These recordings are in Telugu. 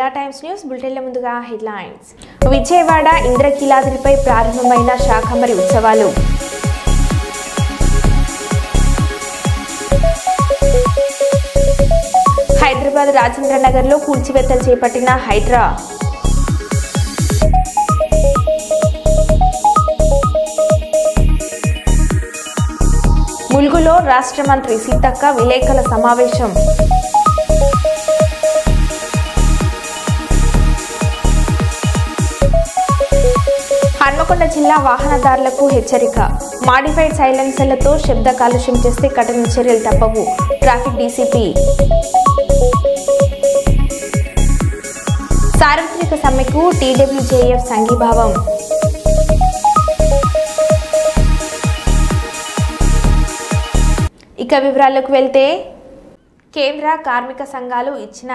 ఇండియా టైమ్స్ న్యూస్ బులెటిన్ల ముందుగా హెడ్లైన్స్. విజయవాడ ఇంద్రకీలాద్రిపై ప్రారంభమైన శాకంబరి ఉత్సవాలు. హైదరాబాద్ రాజేంద్ర నగర్లో కూల్చివేతలు చేపట్టిన హైడ్రా. ములుగులో రాష్ట్ర మంత్రి సీతక్క విలేకరుల సమావేశం. హన్మకొండ జిల్లా వాహనదారులకు హెచ్చరిక. మాడిఫైడ్ సైలెన్సర్లతో శబ్ద కాలుష్యం చేస్తే కఠిన చర్యలు తప్పవు. Traffic DCP. సార్వత్రిక సమ్మెకు టీడబ్ల్యూజేఎఫ్ సంఘీభావం. ఇక వివరాల్లోకి వెళ్తే, కేంద్ర కార్మిక సంఘాలు ఇచ్చిన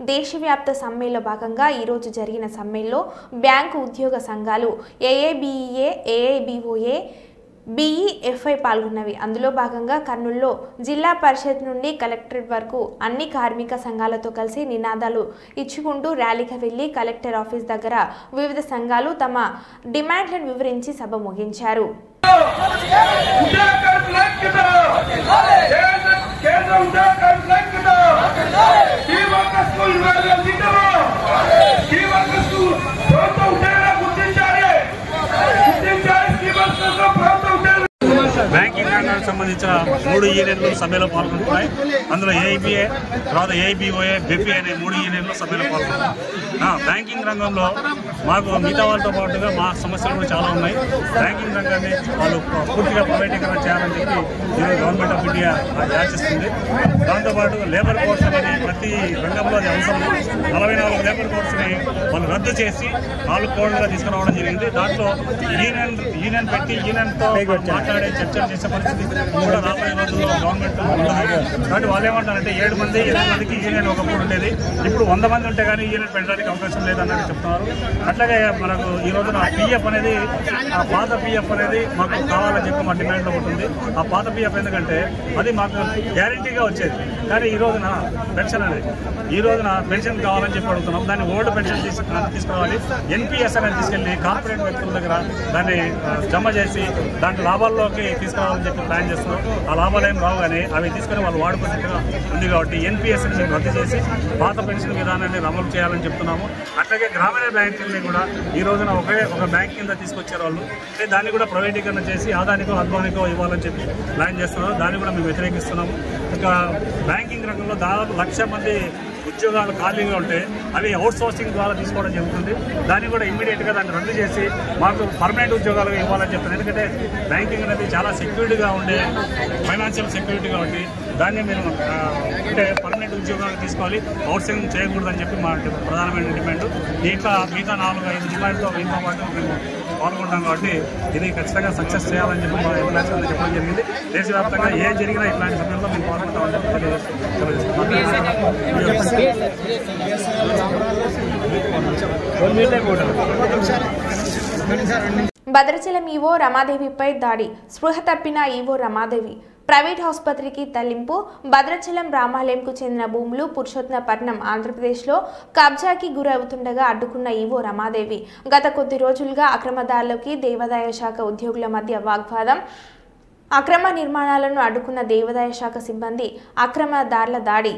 దేశవ్యాప్త సమ్మెలో భాగంగా ఈరోజు జరిగిన సమ్మెలో బ్యాంకు ఉద్యోగ సంఘాలు ఏఐబిఈఏ, ఏఐబిఓఏ, బిఈఎఫ్ఐ పాల్గొన్నవి. అందులో భాగంగా కర్నూలులో జిల్లా పరిషత్ నుండి కలెక్టరేట్ వరకు అన్ని కార్మిక సంఘాలతో కలిసి నినాదాలు ఇచ్చుకుంటూ ర్యాలీగా వెళ్లి కలెక్టర్ ఆఫీస్ దగ్గర వివిధ సంఘాలు తమ డిమాండ్లను వివరించి సభ ముగించారు. బ్యాంకింగ్ రంగానికి సంబంధించిన 3 యూనియన్లు సమ్మెలో పాల్గొంటున్నాయి. అందులో ఏఐబిఏ, తర్వాత ఏఐబిఓఏ, బెఫి అనే 3 యూనియన్లు సమ్మెలో పాల్గొంటున్నాయి. బ్యాంకింగ్ రంగంలో మాకు మిగతా వాళ్ళతో పాటుగా మా సమస్యలు కూడా చాలా ఉన్నాయి. బ్యాంకింగ్ రంగాన్ని వాళ్ళు పూర్తిగా ప్రైవేటీకరణ చేయాలని చెప్పి గవర్నమెంట్ ఆఫ్ ఇండియా యాచిస్తుంది. దాంతోపాటు లేబర్ కోర్స్ అనేది ప్రతి రంగంలో అది అవసరం. 44 లేబర్ కోర్స్ని వాళ్ళు రద్దు చేసి 4 కోడ్లుగా తీసుకురావడం జరిగింది. దాంట్లో యూనియన్ పెట్టి యూనియన్తో మాట్లాడే చర్చలు చేసే పరిస్థితి కూడా రాబోయే రోజుల్లో గవర్నమెంట్ ఉంటుంది. కాబట్టి వాళ్ళు ఏమంటారంటే 7 మంది 8 మందికి యూనియన్ ఒకప్పుడు ఉండేది, ఇప్పుడు 100 మంది ఉంటే కానీ యూనియన్ పెట్టడానికి అవకాశం లేదన్నది చెప్తున్నారు. అట్లాగే మనకు ఈ రోజున పిఎఫ్ అనేది, ఆ పాత పిఎఫ్ అనేది మాకు కావాలని చెప్పి మా డిమాండ్లో ఉంటుంది. ఆ పాత పిఎఫ్ ఎందుకంటే అది మాకు గ్యారంటీగా వచ్చేది, కానీ ఈ రోజున పెన్షన్ అనేది పెన్షన్ కావాలని చెప్పి అడుగుతున్నాం. దాన్ని ఓల్డ్ పెన్షన్ తీసుకురావాలి. ఎన్పిఎస్ అనేది తీసుకెళ్ళి కార్పొరేట్ వ్యక్తుల దగ్గర దాన్ని జమ చేసి దాంట్లో లాభాల్లోకి తీసుకురావాలని చెప్పి ప్లాన్ చేస్తున్నాం. ఆ లాభాలు ఏం రావు, కానీ అవి తీసుకొని వాళ్ళు వాడుకునేట్టుగా ఉంది. కాబట్టి ఎన్పిఎస్ని మేము రద్దు చేసి పాత పెన్షన్ విధానాన్ని అమలు చేయాలని చెప్తున్నాము. అట్లాగే గ్రామీణ బ్యాంకుల్ని కూడా ఈ రోజున ఒక బ్యాంక్ కింద తీసుకొచ్చారు వాళ్ళు. దాన్ని కూడా ప్రైవేటీకరణ చేసి ఆదానికో అద్వానికో ఇవ్వాలని చెప్పి ప్లాన్ చేస్తున్నారు. దాన్ని కూడా మేము వ్యతిరేకిస్తున్నాము. ఇంకా బ్యాంకింగ్ రంగంలో దాదాపు 1,00,000 మంది ఉద్యోగాలు ఖాళీగా ఉంటే అవి అవుట్ సోర్సింగ్ ద్వారా తీసుకోవడం జరుగుతుంది. దాన్ని కూడా ఇమ్మీడియట్గా దాన్ని రద్దు చేసి మాకు పర్మనెంట్ ఉద్యోగాలుగా ఇవ్వాలని చెప్తాను. ఎందుకంటే బ్యాంకింగ్ అనేది చాలా సెక్యూరిటీగా ఉండే ఫైనాన్షియల్ సెక్యూరిటీగా ఉంది. దాన్ని మీరు అంటే పర్మనెంట్ ఉద్యోగాలు తీసుకోవాలి, అవుట్ సోర్సింగ్ చేయకూడదని చెప్పి మా ప్రధానమైన డిమాండ్. మిగతా 4-5 డిమాండ్తో వీటితో పాటు మేము పాల్గొంటాం. కాబట్టి ఇది ఖచ్చితంగా సక్సెస్ చేయాలని చెప్పి మా ఎంప్లాయీస్ చెప్పడం జరిగింది. దేశవ్యాప్తంగా ఏ జరిగినా ఇట్లాంటి సమయంలో మేము పాల్గొంటామని చెప్పి భద్రాచలం ఈవో రమాదేవిపై దాడి. స్పృహ తప్పిన ఈవో రమాదేవి ప్రైవేట్ ఆసుపత్రికి తరలింపు. భద్రాచలం రామాలయంకు చెందిన భూములు పురుషోత్తపట్నం ఆంధ్రప్రదేశ్లో కబ్జాకి గురవుతుండగా అడ్డుకున్న ఈవో రమాదేవి గత కొద్ది రోజులుగా అక్రమదారులకి దేవాదాయ శాఖ ఉద్యోగుల మధ్య వాగ్వాదం. అక్రమ నిర్మాణాలను అడ్డుకున్న దేవాదాయ శాఖ సిబ్బంది అక్రమదారుల దాడి.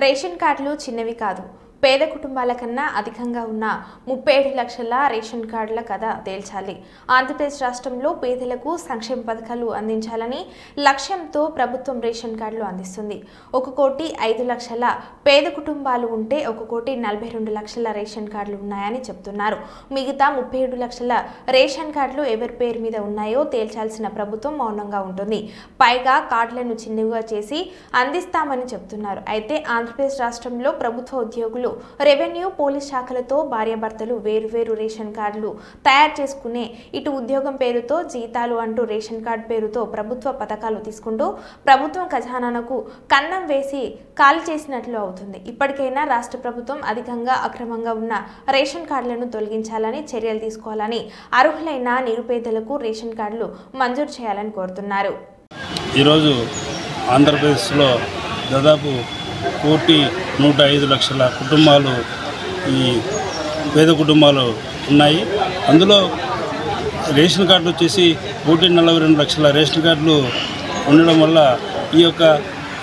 రేషన్ కార్డులు చిన్నవి కాదు. పేద కుటుంబాల కన్నా అధికంగా ఉన్న 37 లక్షల రేషన్ కార్డుల కథ తేల్చాలి. ఆంధ్రప్రదేశ్ రాష్ట్రంలో పేదలకు సంక్షేమ పథకాలు అందించాలని లక్ష్యంతో ప్రభుత్వం రేషన్ కార్డులు అందిస్తుంది. 1,05,00,000 పేద కుటుంబాలు ఉంటే 1,42,00,000 రేషన్ కార్డులు ఉన్నాయని చెబుతున్నారు. మిగతా 37 లక్షల రేషన్ కార్డులు ఎవరి పేరు మీద ఉన్నాయో తేల్చాల్సిన ప్రభుత్వం మౌనంగా ఉంటుంది. పైగా కార్డులను చిన్నవిగా చేసి అందిస్తామని చెబుతున్నారు. అయితే ఆంధ్రప్రదేశ్ రాష్ట్రంలో ప్రభుత్వ ఉద్యోగులు రెవెన్యూ పోలీస్ శాఖలతో భార్యాభర్తలు వేరువేరు రేషన్ కార్డులు తయారు చేసుకునే ఇటు ఉద్యోగం పేరుతో జీతాలు అంటూ రేషన్ కార్డు పేరుతో ప్రభుత్వ పథకాలు తీసుకుంటూ ప్రభుత్వం ఖజానాకు కన్నం వేసి ఖాళీ చేసినట్లు అవుతుంది. ఇప్పటికైనా రాష్ట్ర ప్రభుత్వం అధికంగా అక్రమంగా ఉన్న రేషన్ కార్డులను తొలగించాలని చర్యలు తీసుకోవాలని అర్హులైన నిరుపేదలకు రేషన్ కార్డులు మంజూరు చేయాలని కోరుతున్నారు. ఈరోజు ఆంధ్రప్రదేశ్లో దాదాపు 1,105,00,000 కుటుంబాలు ఈ పేద కుటుంబాలు ఉన్నాయి. అందులో రేషన్ కార్డులు వచ్చేసి 1,42,00,000 రేషన్ కార్డులు ఉండడం వల్ల ఈ యొక్క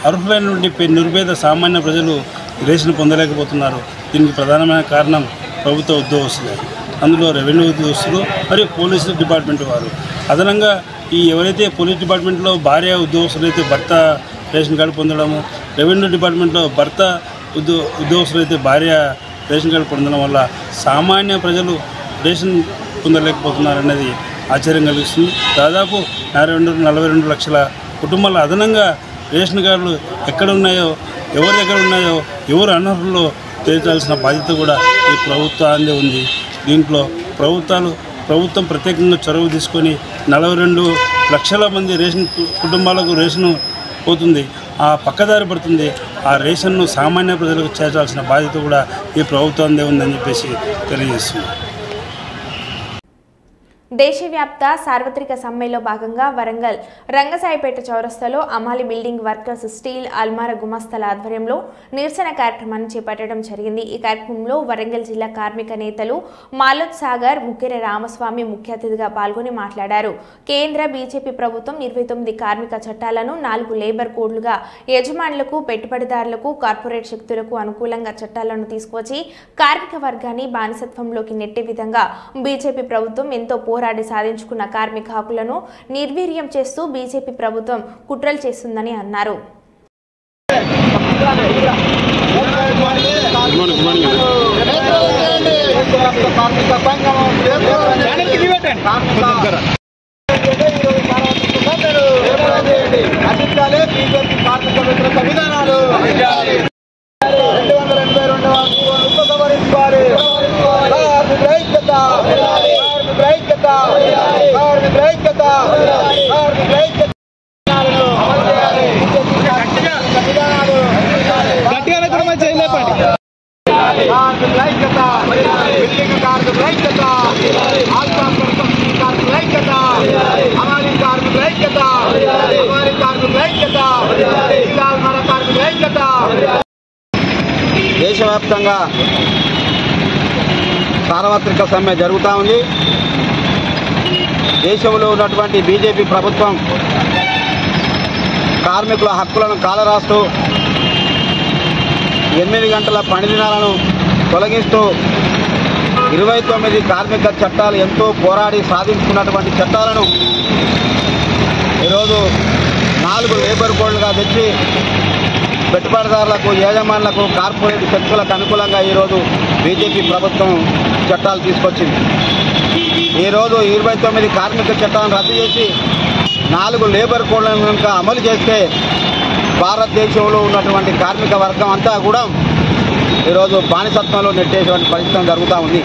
అర్హులైనటువంటి నిరుపేద సామాన్య ప్రజలు రేషన్ పొందలేకపోతున్నారు. దీనికి ప్రధానమైన కారణం ప్రభుత్వ ఉద్యోగస్తులే. అందులో రెవెన్యూ ఉద్యోగస్తులు మరియు పోలీసు డిపార్ట్మెంట్ వారు. అదనంగా ఈ ఎవరైతే పోలీస్ డిపార్ట్మెంట్లో భార్య ఉద్యోగస్తులు అయితే భర్త రేషన్ కార్డు పొందడము, రెవెన్యూ డిపార్ట్మెంట్లో భర్త ఉద్యోగస్తులు అయితే భార్య రేషన్ కార్డు పొందడం వల్ల సామాన్య ప్రజలు రేషన్ పొందలేకపోతున్నారనేది ఆశ్చర్యం కలిగిస్తుంది. దాదాపు 42 లక్షల కుటుంబాలు అదనంగా రేషన్ కార్డులు ఎక్కడ ఉన్నాయో, ఎవరి దగ్గర ఉన్నాయో, ఎవరు అనర్హుల్లో తేల్చాల్సిన బాధ్యత కూడా ఈ ప్రభుత్వాందే ఉంది. దీంట్లో ప్రభుత్వం ప్రత్యేకంగా చొరవ తీసుకొని 42 లక్షల మంది రేషన్ కుటుంబాలకు రేషన్ పోతుంది, ఆ పక్కదారి పడుతుంది. ఆ రేషన్ను సామాన్య ప్రజలకు చేర్చాల్సిన బాధ్యత కూడా ఈ ప్రభుత్వందే ఉందని చెప్పేసి తెలియజేస్తుంది. దేశవ్యాప్త సార్వత్రిక సమ్మెలో భాగంగా వరంగల్ రంగసాయిపేట చౌరస్తాలో అమాలి బిల్డింగ్ వర్కర్స్ స్టీల్ అల్మార గుమస్తాల ఆధ్వర్యంలో నిరసన కార్యక్రమాన్ని చేపట్టడం జరిగింది. ఈ కార్యక్రమంలో వరంగల్ జిల్లా కార్మిక నేతలు మాలోత్ సాగర్, ముక్కెర రామస్వామి ముఖ్య అతిథిగా పాల్గొని మాట్లాడారు. కేంద్ర బీజేపీ ప్రభుత్వం 29 కార్మిక చట్టాలను 4 లేబర్ కోడ్లుగా యజమానులకు, పెట్టుబడిదారులకు, కార్పొరేట్ శక్తులకు అనుకూలంగా చట్టాలను తీసుకువచ్చి కార్మిక వర్గాన్ని బానిసత్వంలోకి నెట్టే విధంగా బీజేపీ ప్రభుత్వం ఎంతో పోరాడి సాధించుకున్న కార్మిక హక్కులను నిర్వీర్యం చేస్తూ బీజేపీ ప్రభుత్వం కుట్రలు చేస్తుందని అన్నారు. దేశవ్యాప్తంగా సార్వత్రిక సమ్మె జరుగుతూ ఉంది. దేశంలో ఉన్నటువంటి బీజేపీ ప్రభుత్వం కార్మికుల హక్కులను కాలరాస్తూ 8 గంటల పని దినాలను తొలగిస్తూ 29 కార్మిక చట్టాలు ఎంతో పోరాడి సాధించుకున్నటువంటి చట్టాలను ఈరోజు 4 లేబర్ కోడ్లుగా తెచ్చి పెట్టుబడిదారులకు, యజమానులకు, కార్పొరేట్ శక్తులకు అనుకూలంగా ఈరోజు బీజేపీ ప్రభుత్వం చట్టాలు తీసుకొచ్చింది. ఈరోజు 29 కార్మిక చట్టాలను రద్దు చేసి 4 లేబర్ కోడ్లను కనుక అమలు చేస్తే భారతదేశంలో ఉన్నటువంటి కార్మిక వర్గం అంతా కూడా ఈరోజు బానిసత్వంలో నెట్టేటువంటి పరిస్థితి జరుగుతూ ఉంది.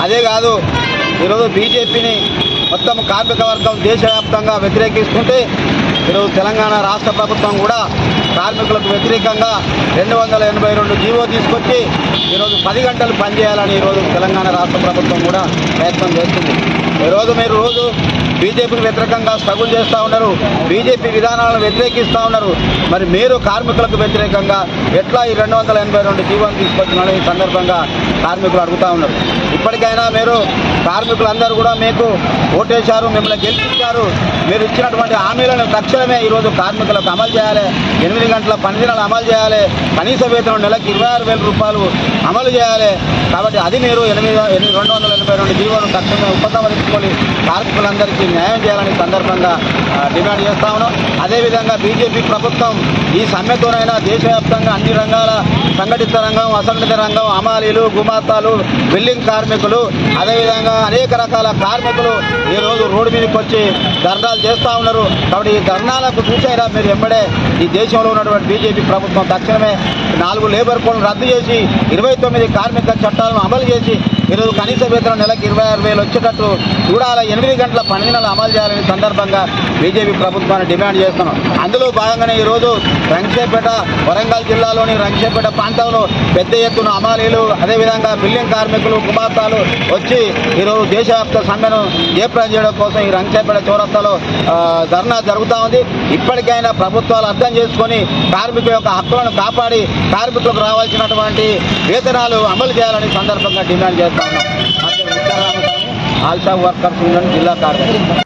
అదే కాదు, ఈరోజు బీజేపీని మొత్తం కార్మిక వర్గం దేశవ్యాప్తంగా వ్యతిరేకిస్తుంటే ఈరోజు తెలంగాణ రాష్ట్ర ప్రభుత్వం కూడా కార్మికులకు వ్యతిరేకంగా 282 జీవో తీసుకొచ్చి ఈరోజు 10 గంటలు పనిచేయాలని ఈరోజు తెలంగాణ రాష్ట్ర ప్రభుత్వం కూడా ప్రయత్నం చేస్తుంది. ఈరోజు మీరు రోజు బీజేపీకి వ్యతిరేకంగా స్ట్రగుల్ చేస్తూ ఉన్నారు, బీజేపీ విధానాలను వ్యతిరేకిస్తూ ఉన్నారు. మరి మీరు కార్మికులకు వ్యతిరేకంగా ఎట్లా ఈ 282 జీవోను తీసుకొచ్చినారో ఈ సందర్భంగా కార్మికులు అడుగుతూ ఉన్నారు. ఇప్పటికైనా మీరు కార్మికులందరూ కూడా మీకు ఓటేశారు, మిమ్మల్ని గెలిపించారు. మీరు ఇచ్చినటువంటి హామీలను తక్షణమే ఈరోజు కార్మికులకు అమలు చేయాలి. 8 గంటల పని దినాలు అమలు చేయాలి. కనీస వేతనం నెలకు 26,000 రూపాయలు అమలు చేయాలి. కాబట్టి అది మీరు 282 జీవోను తక్షణమే ఉపసంహరించుకొని కార్మికులందరికీ న్యాయం చేయాలని సందర్భంగా డిమాండ్ చేస్తా ఉన్నాం. అదేవిధంగా బీజేపీ ప్రభుత్వం ఈ సమ్మెతోనైనా దేశవ్యాప్తంగా అన్ని రంగాల సంఘటిత రంగం, అసంఘటిత రంగం, హమాలీలు, గుమాస్తాలు, బిల్డింగ్ కార్మికులు, అదేవిధంగా అనేక రకాల కార్మికులు ఈరోజు రోడ్డు మీదకి వచ్చి ధర్నాలు చేస్తూ ఉన్నారు. కాబట్టి ఈ ధర్నాలకు చూసారా మీరు ఎంబడే ఈ దేశంలో ఉన్నటువంటి బీజేపీ ప్రభుత్వం తక్షణమే 4 లేబర్ కోడ్లను రద్దు చేసి 29 కార్మిక చట్టాలను అమలు చేసి ఈరోజు కనీస వేతనం నెలకు 26,000 వచ్చేటట్టు చూడాలి. 8 గంటల పని దినాలు అమలు చేయాలని సందర్భంగా బీజేపీ ప్రభుత్వాన్ని డిమాండ్ చేస్తున్నాం. అందులో భాగంగానే ఈరోజు రంగేపేట, వరంగల్ జిల్లాలోని రంగేపేట ప్రాంతంలో పెద్ద ఎత్తున హమాలీలు, అదేవిధంగా బిల్డింగ్ కార్మికులు, గుమాస్తాలు వచ్చి ఈరోజు దేశవ్యాప్త సమ్మెను జయప్రదం చేయడం కోసం ఈ రంగేపేట చౌరస్తాలో ధర్నా జరుగుతూ ఉంది. ఇప్పటికైనా ప్రభుత్వాలు అర్థం చేసుకొని కార్మికుల యొక్క హక్కులను కాపాడి కార్మికులకు రావాల్సినటువంటి వేతనాలు అమలు చేయాలని సందర్భంగా డిమాండ్ చేస్తా ఉన్నాం. ఆల్షా వర్కర్స్ యూనియన్ జిల్లా కార్యదర్శి.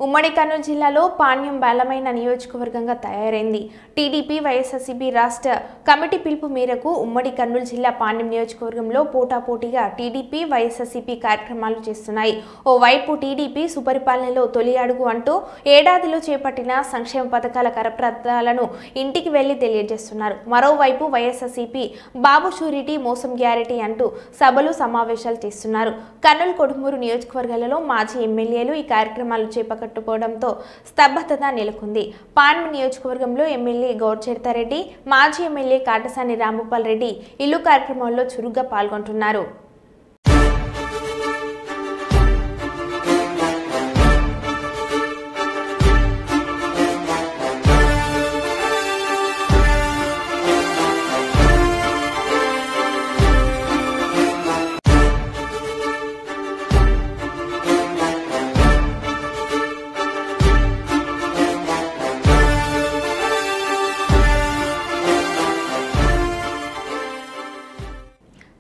ఉమ్మడి కర్నూలు జిల్లాలో పాణ్యం బలమైన నియోజకవర్గంగా తయారైంది. టీడీపీ వైఎస్ఆర్సీపీ రాష్ట్ర కమిటీ పిలుపు మేరకు ఉమ్మడి కర్నూలు జిల్లా పాణ్యం నియోజకవర్గంలో పోటాపోటీగా టీడీపీ వైఎస్ఆర్సీపీ కార్యక్రమాలు చేస్తున్నాయి. ఓవైపు టీడీపీ సుపరిపాలనలో తొలి అడుగు అంటూ ఏడాదిలో చేపట్టిన సంక్షేమ పథకాల కరపత్రాలను ఇంటికి వెళ్లి తెలియజేస్తున్నారు. మరోవైపు వైఎస్ఆర్సీపీ బాబు షూరిటీ మోసం గ్యారెంటీ అంటూ సభలు సమావేశాలు చేస్తున్నారు. కర్నూలు కొడుమూరు నియోజకవర్గాలలో మాజీ ఎమ్మెల్యేలు ఈ కార్యక్రమాలు చేపట్టకపోవడంతో స్తబ్దత నెలకొంది. పాణ్యం నియోజకవర్గంలో ఎమ్మెల్యే గౌడ్చెర్తారెడ్డి, మాజీ ఎమ్మెల్యే కాటసాని రాంభూపాల్ రెడ్డి ఇల్లు కార్యక్రమంలో చురుగ్గా పాల్గొంటున్నారు.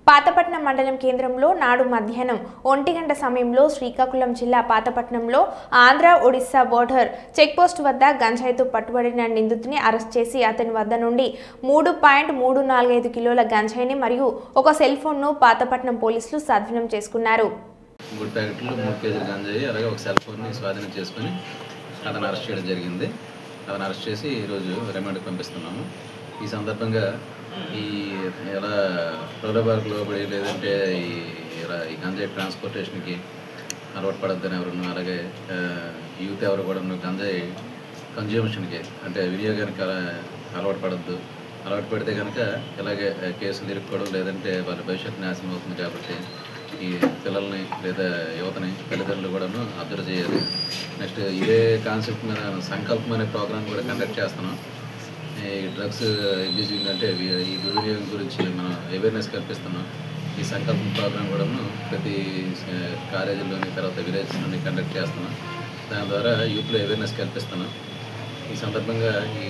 పాతపట్నం మండలం కేంద్రంలో నాడు మధ్యాహ్నం 1 గంట సమయంలో శ్రీకాకుళం జిల్లా పాతపట్నంలో ఆంధ్ర ఒడిశా బోర్డర్ చెక్పోస్ట్ వద్ద గంజాయితో పట్టుబడిన నిందితుడిని అరెస్ట్ చేసి అతని వద్ద నుండి 3.345 కిలోల గంజాయిని మరియు ఒక సెల్ ఫోన్ను పాతపట్నం పోలీసులు స్వాధీనం చేసుకున్నారు. 3 ప్యాకెట్లు 3 కేజీల గంజాయి అలాగే ఒక సెల్ ఫోన్ని స్వాధీనం చేసుకుని అతను అరెస్ట్ చేయడం జరిగింది. అతను అరెస్ట్ చేసి ఈరోజు రిమాండ్కి పంపిస్తున్నాము. ఈ సందర్భంగా ఈ ఎలా ప్రలోభాలకు లోబడి లేదంటే ఈ గంజాయి ట్రాన్స్పోర్టేషన్కి అలవాటు పడద్దని ఎవరున్నా, అలాగే యూత్ ఎవరు కూడా గంజాయి కన్జ్యూమేషన్కి అంటే వినియోగానికి అలవాటు పడద్దు. అలవాటు పడితే కనుక ఇలాగే కేసులు ఇరుక్కోవడం లేదంటే వాళ్ళ భవిష్యత్తు నాశనం అవుతుంది. కాబట్టి ఈ పిల్లల్ని లేదా యువతని తల్లిదండ్రులు కూడాను అబ్జర్వ్ చేయాలి. నెక్స్ట్ ఇదే కాన్సెప్ట్ మీద సంకల్పం అనే ప్రోగ్రామ్ కూడా కండక్ట్ చేస్తున్నాం. ఈ డ్రగ్స్ అబ్యూజింగ్ అంటే ఈ దుర్వినియోగం గురించి మనం అవేర్నెస్ కల్పిస్తున్నాం. ఈ సంకల్పం ప్రోగ్రామ్ కూడా ప్రతి కాలేజీల్లోని తర్వాత విలేజ్లోని కండక్ట్ చేస్తున్నాం. దాని ద్వారా యూత్లో అవేర్నెస్ కల్పిస్తున్నాం. ఈ సందర్భంగా ఈ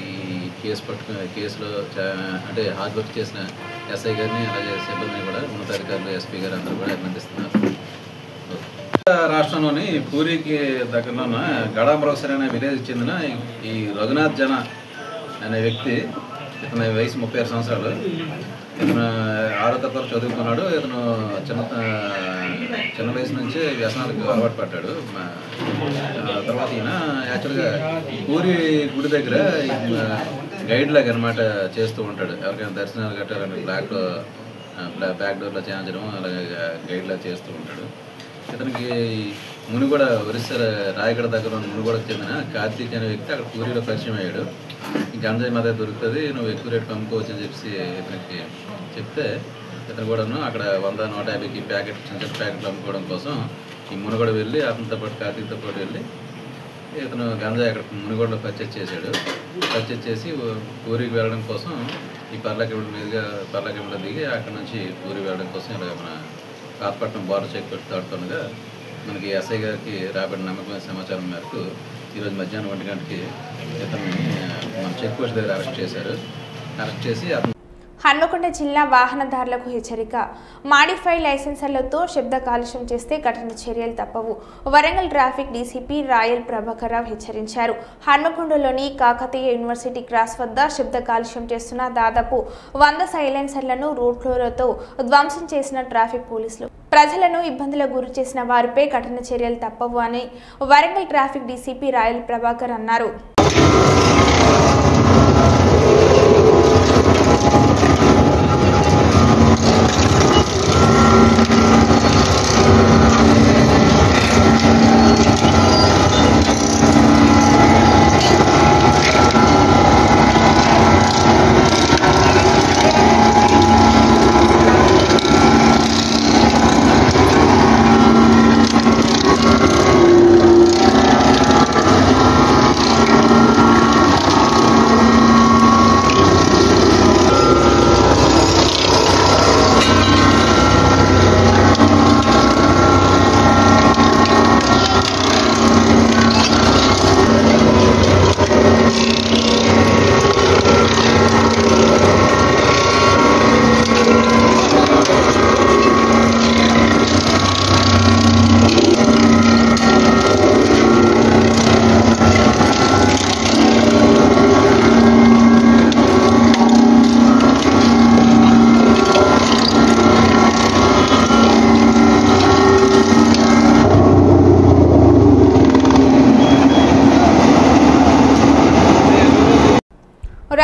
కేసులో అంటే హార్డ్ వర్క్ చేసిన ఎస్ఐ గారిని అలాగే సిబ్బందిని కూడా ఉన్నతాధికారులు ఎస్పీ గారు అందరూ కూడా అభినందిస్తున్నారు. రాష్ట్రంలోని పూరికి దగ్గరలో ఉన్న గడాంబరోసర్ అనే విలేజ్కి చెందిన ఈ రఘునాథ్ జన అనే వ్యక్తి, ఇతని వయసు 36 సంవత్సరాలు. ఇతను 6వ తరగతి చదువుకున్నాడు. ఇతను చిన్న వయసు నుంచి వ్యసనాలకు అలవాటు పడ్డాడు. తర్వాత ఈయన యాక్చువల్గా పూరి గుడి దగ్గర గైడ్ లాగా అనమాట చేస్తూ ఉంటాడు. ఎవరికైనా దర్శనాలు కట్టాలంటే బ్యాక్ డోర్లో చేయించడం అలాగే గైడ్ లాగా చేస్తూ ఉంటాడు. ఇతనికి మునుగోడ ఒరిస్సా రాయగడ దగ్గర ఉన్న మునుగోడకు చెందిన కార్తీక్ అనే వ్యక్తి అక్కడ పూరిలో పరిచయం అయ్యాడు. గంజాయి మా దగ్గర దొరుకుతుంది, నువ్వు ఎక్కువ రేటు అమ్ముకోవచ్చు అని చెప్పి ఇతనికి చెప్తే ఇతను కూడాను అక్కడ 100-150 ప్యాకెట్ చిన్న చిన్న ప్యాకెట్లు అమ్ముకోవడం కోసం ఈ మునుగోడ వెళ్ళి అతనితో పాటు కార్తీక్తో పాటు వెళ్ళి ఇతను గంజాయి అక్కడ మునుగోడలో పర్చేజ్ చేశాడు. పర్చేజ్ చేసి పూరికి వెళ్ళడం కోసం ఈ పర్లాకెంబడి మీదుగా పర్లాకెంబడిలో దిగి అక్కడ నుంచి పూరికి వెళ్ళడం కోసం ఇలా మన కాపట్నం బార్డర్ చెక్ పోస్ట్ దాటుతుండగా మనకి ఎస్ఐ గారికి రాబడిన నమ్మకమైన సమాచారం మేరకు ఈరోజు మధ్యాహ్నం 1 గంటకి ఇతన్ని మన చెక్ పోస్ట్ దగ్గర అరెస్ట్ చేశారు. అరెస్ట్ చేసి హన్మకొండ జిల్లా వాహనదారులకు హెచ్చరిక. మాడిఫైడ్ లైసెన్సర్లతో శబ్ద కాలుష్యం చేస్తే కఠిన చర్యలు తప్పవు. వరంగల్ ట్రాఫిక్ డీసీపీ రాయల్ ప్రభాకర్ రావు హెచ్చరించారు. హన్మకొండలోని కాకతీయ యూనివర్సిటీ క్రాస్ వద్ద శబ్ద కాలుష్యం చేస్తున్న దాదాపు 100 సైలెన్సర్లను రోడ్లతో ధ్వంసం చేసిన ట్రాఫిక్ పోలీసులు ప్రజలను ఇబ్బందులకు గురి చేసిన వారిపై కఠిన చర్యలు తప్పవు అని వరంగల్ ట్రాఫిక్ డీసీపీ రాయల్ ప్రభాకర్ అన్నారు.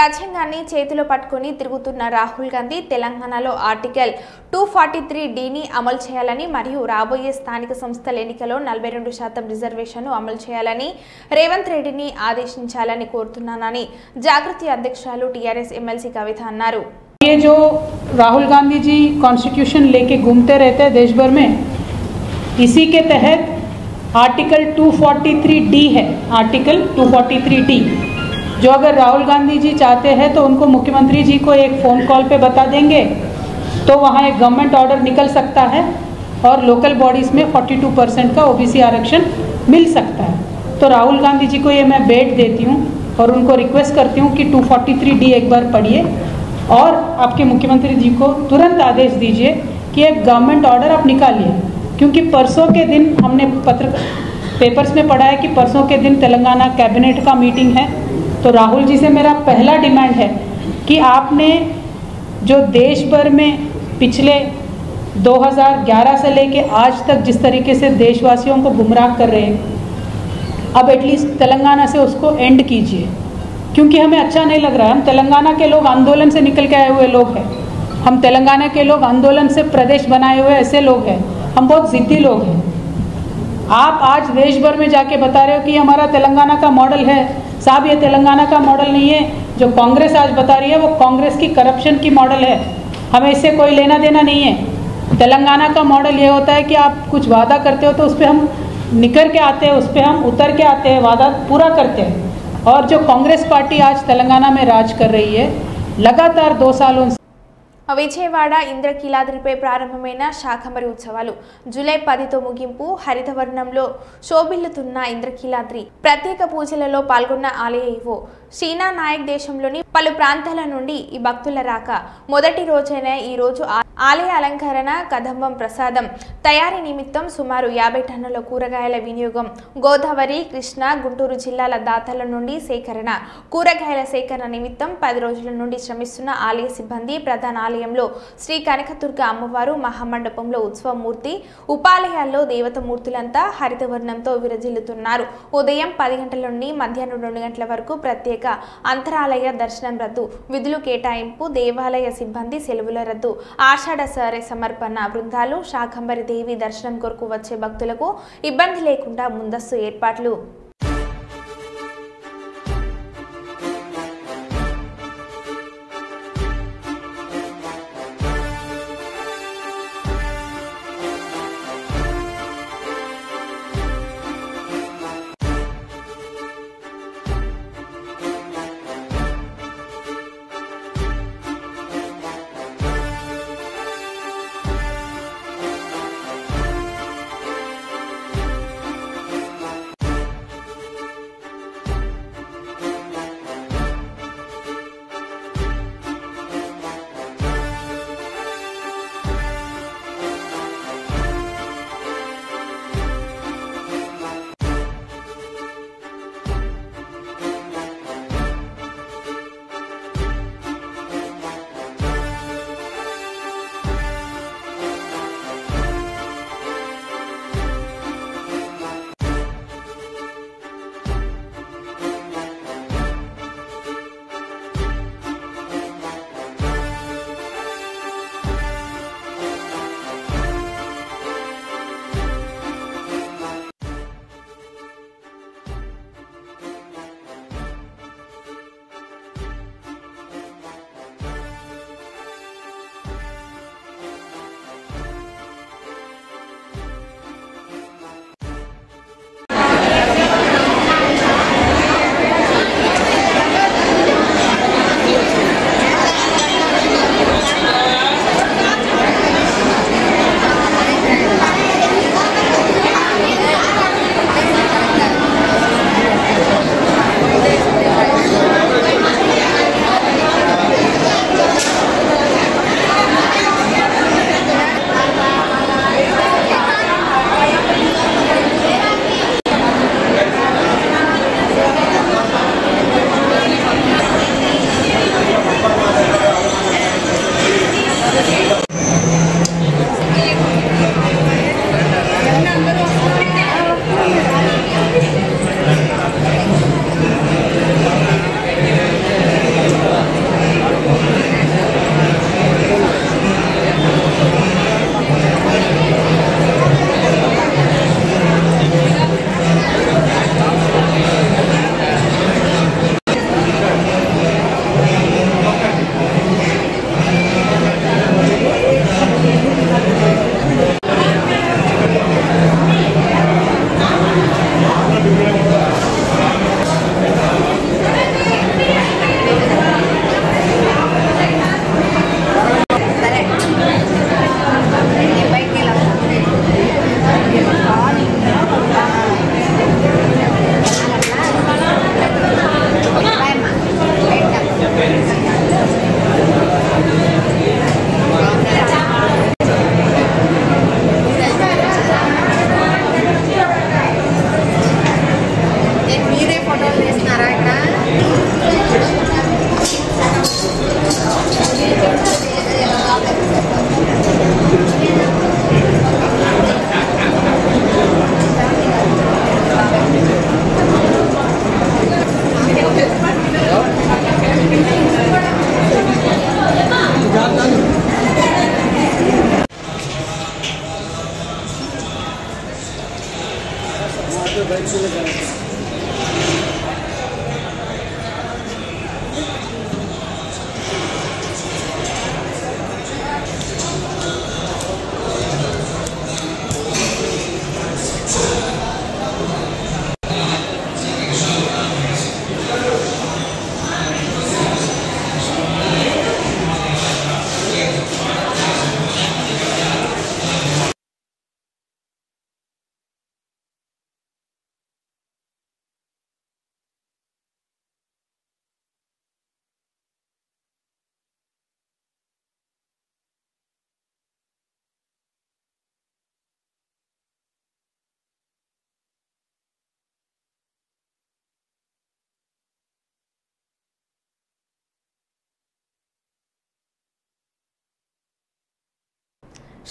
రాజ్యాంగాన్ని చేతిలో పట్టుకుని తిరుగుతున్న రాహుల్ గాంధీ తెలంగాణలో ఆర్టికల్ 243Dని అమలు చేయాలని మరియు రాబోయే స్థానిక సంస్థల ఎన్నికల్లో 42% రిజర్వేషన్ను అమలు చేయాలని రేవంత్ రెడ్డిని ఆదేశించాలని కోరుతున్నానని జాగృతి అధ్యక్షురాలు టీఆర్ఎస్ ఎమ్మెల్సీ కవిత అన్నారు. ये जो राहुल गांधी जी कॉन्स्टिट्यूशन लेके घूमते रहते हैं देश भर में, इसी के तहत आर्टिकल 243D है, आर्टिकल 243D, जो अगर राहुल गांधी जी चाहते हैं तो उनको मुख्यमंत्री जी को एक फ़ोन कॉल पे बता देंगे तो वहाँ एक गवर्नमेंट ऑर्डर निकल सकता है और लोकल बॉडीज़ में 42% का ओबीसी आरक्षण मिल सकता है. तो राहुल गांधी जी को ये मैं बेट देती हूँ और उनको रिक्वेस्ट करती हूँ कि 243D एक बार पढ़िए और आपके मुख्यमंत्री जी को तुरंत आदेश दीजिए कि एक गवर्नमेंट ऑर्डर आप निकालिए, क्योंकि परसों के दिन हमने पेपर्स में पढ़ा है कि परसों के दिन तेलंगाना कैबिनेट का मीटिंग है. तो राहुल जी से मेरा पहला डिमांड है कि आपने जो देश भर में पिछले 2011 से लेके आज तक जिस तरीके से देशवासियों को गुमराह कर रहे हैं, अब एटलीस्ट तेलंगाना से उसको एंड कीजिए, क्योंकि हमें अच्छा नहीं लग रहा है. हम तेलंगाना के लोग आंदोलन से निकल के आए हुए लोग हैं, हम तेलंगाना के लोग आंदोलन से प्रदेश बनाए हुए ऐसे लोग हैं, हम बहुत ज़िद्दी लोग हैं. आप आज देश भर में जाके बता रहे हो कि हमारा तेलंगाना का मॉडल है. साहब, ये तेलंगाना का मॉडल नहीं है. जो कांग्रेस आज बता रही है वो कांग्रेस की करप्शन की मॉडल है. हमें इससे कोई लेना देना नहीं है. तेलंगाना का मॉडल ये होता है कि आप कुछ वादा करते हो तो उस पर हम निकर के आते हैं, उस पर हम उतर के आते हैं, वादा पूरा करते हैं. और जो कांग्रेस पार्टी आज तेलंगाना में राज कर रही है लगातार 2 सालों से. విజయవాడ ఇంద్రకీలాద్రిపై ప్రారంభమైన శాకంబరి ఉత్సవాలు జూలై 10తో ముగింపు. హరితవర్ణంలో శోభిల్లుతున్న ఇంద్రకీలాద్రి ప్రత్యేక పూజలలో పాల్గొన్న ఆలయ ఈవో షీనా నాయక్ దేశంలోని పలు ప్రాంతాల నుండి ఈ భక్తుల రాక మొదటి రోజైన ఈ రోజు ఆలయ అలంకరణ, కదంబం ప్రసాదం తయారీ నిమిత్తం సుమారు 50 టన్నుల కూరగాయల వినియోగం, గోదావరి, కృష్ణా, గుంటూరు జిల్లాల దాతల నుండి సేకరణ, కూరగాయల సేకరణ నిమిత్తం 10 రోజుల నుండి శ్రమిస్తున్న ఆలయ సిబ్బంది ప్రధాన ఆలయంలో శ్రీ కనకదుర్గ అమ్మవారు మహామండపంలో ఉత్సవమూర్తి, ఉపాలయాల్లో దేవతమూర్తులంతా హరితవర్ణంతో విరజిల్లుతున్నారు. ఉదయం 10 గంటల నుండి మధ్యాహ్నం 2 గంటల వరకు ప్రత్యేక అంతరాలయ దర్శనం రద్దు, విధులు కేటాయింపు, దేవాలయ సిబ్బంది సెలవుల రద్దు. ఆషాఢ సరే సమర్పణ బృందాలు శాకంబరి దేవి దర్శనం కొరకు వచ్చే భక్తులకు ఇబ్బంది లేకుండా ముందస్తు ఏర్పాట్లు.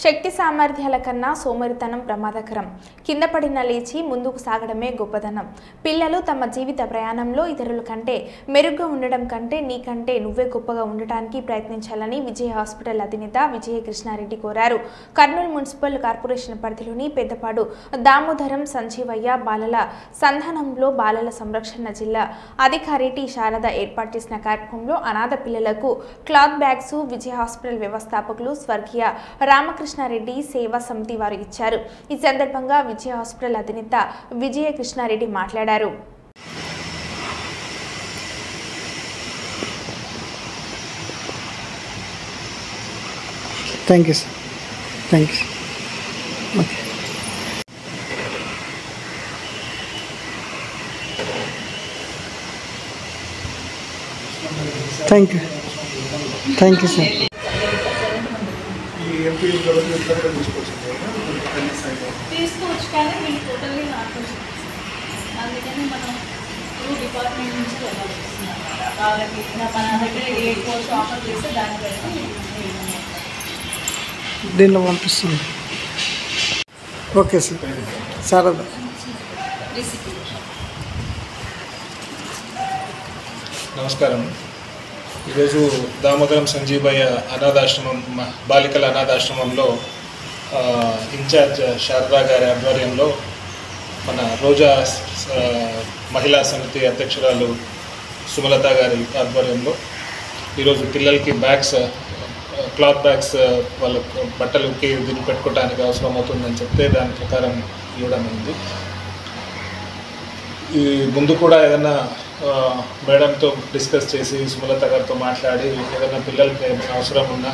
శక్తి సామర్థ్యాల కన్నా సోమరితనం ప్రమాదకరం. కింద పడిన లేచి ముందుకు సాగడమే గొప్పదనం. పిల్లలు తమ జీవిత ప్రయాణంలో ఇతరుల కంటే మెరుగ్గా ఉండడం కంటే నీకంటే నువ్వే గొప్పగా ఉండటానికి ప్రయత్నించాలని విజయ హాస్పిటల్ అధినేత విజయ కృష్ణారెడ్డి కోరారు. కర్నూలు మున్సిపల్ కార్పొరేషన్ పరిధిలోని పెద్దపాడు దామోదరం సంజీవయ్య బాలల సంధానంలో బాలల సంరక్షణ జిల్లా అధికారి టి శారద ఏర్పాటు చేసిన కార్యక్రమంలో అనాథ పిల్లలకు క్లాత్ బ్యాగ్స్ విజయ హాస్పిటల్ వ్యవస్థాపకులు స్వర్గీయ రామకృష్ణారెడ్డి సేవా సమితి వారు ఇచ్చారు. ఈ సందర్భంగా విజయ హాస్పిటల్ అధినేత విజయ కృష్ణారెడ్డి మాట్లాడారు. Thank you sir. Thank you. Thank you. Thank you sir. తీసుకోవచ్చు కానీ మీకు టోటల్లీ నాకు అందుకని మనం డిపార్ట్మెంట్ నుంచి వెళ్ళాలి. వాళ్ళకి మన దగ్గర ఏ కోర్స్ ఆఫర్ చేస్తే దాన్ని బట్టి దీనిలో పంపిస్తుంది. Okay sir. శారద. నమస్కారం. ఈరోజు దామోదరం సంజీవయ్య అనాథాశ్రమం బాలికల అనాథాశ్రమంలో ఇన్ఛార్జ్ శారదా గారి ఆధ్వర్యంలో మన రోజా మహిళా సమితి అధ్యక్షురాలు సుమలత గారి ఆధ్వర్యంలో ఈరోజు పిల్లలకి బ్యాగ్స్, క్లాత్ బ్యాగ్స్ వాళ్ళ బట్టలకి దీన్ని పెట్టుకోవడానికి అవసరం అవుతుందని చెప్తే దాని ప్రకారం ఇవ్వడం ఉంది. ఈ ముందు కూడా ఏదైనా మేడంతో డిస్కస్ చేసి సుమలత గారితో మాట్లాడి ఏదైనా పిల్లలకి అవసరం ఉన్నా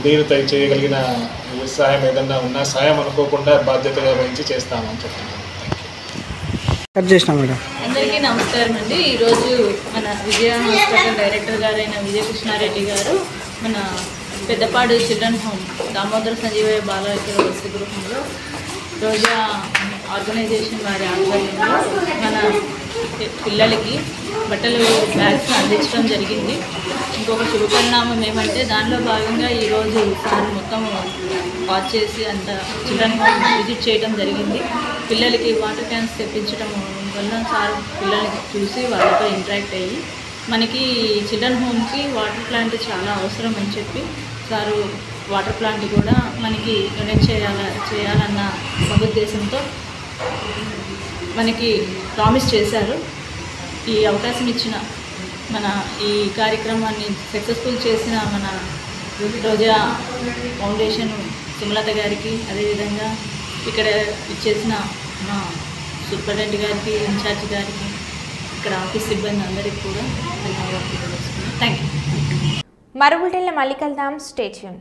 మీరు చేయగలిగిన సాయం ఏదన్నా ఉన్నా సాయం అనుకోకుండా బాధ్యతగా వహించి చేస్తామని చెప్తున్నాను. అందరికీ నమస్కారం అండి. ఈరోజు మన విజయ హాస్పిటల్ డైరెక్టర్ గారైన విజయ కృష్ణారెడ్డి గారు మన పెద్దపాడు చిల్డ్రన్ హోమ్ దామోదర సంజీవయ్య బాలల వసతి గృహంలో రోజా ఆర్గనైజేషన్ వారి ఆధ్వర్యంలో మన పిల్లలకి బట్టలు బ్యాగ్స్ అందించడం జరిగింది. ఇంకొక శుభపరిణామం ఏమంటే దానిలో భాగంగా ఈరోజు సార్ మొత్తం వాచ్ చేసి అంత చిల్డ్రన్ హోమ్ విజిట్ చేయడం జరిగింది. పిల్లలకి వాటర్ క్యాన్స్ తెప్పించడం వల్ల సార్ పిల్లలకి చూసి వాళ్ళతో ఇంటరాక్ట్ అయ్యి మనకి చిల్డ్రన్ హోమ్కి వాటర్ ప్లాంట్ చాలా అవసరం అని చెప్పి సారు వాటర్ ప్లాంట్ కూడా మనకి డొనేట్ చేయాలన్న సదుద్దేశంతో మనకి ప్రామిస్ చేశారు. ఈ అవకాశం ఇచ్చిన మన ఈ కార్యక్రమాన్ని సక్సెస్ఫుల్ చేసిన మన రోజా ఫౌండేషన్ సుమలత గారికి, అదేవిధంగా ఇక్కడ ఇచ్చేసిన మా సూపరింటెండెంట్ గారికి, ఇన్ఛార్జ్ గారికి, ఇక్కడ ఆఫీస్ సిబ్బంది అందరికీ కూడా ధన్యవాదాలు తెలుసుకున్నాను. Thank you. మరో బులెటిన్లో మళ్ళీ కలుద్దాం. Stay tune.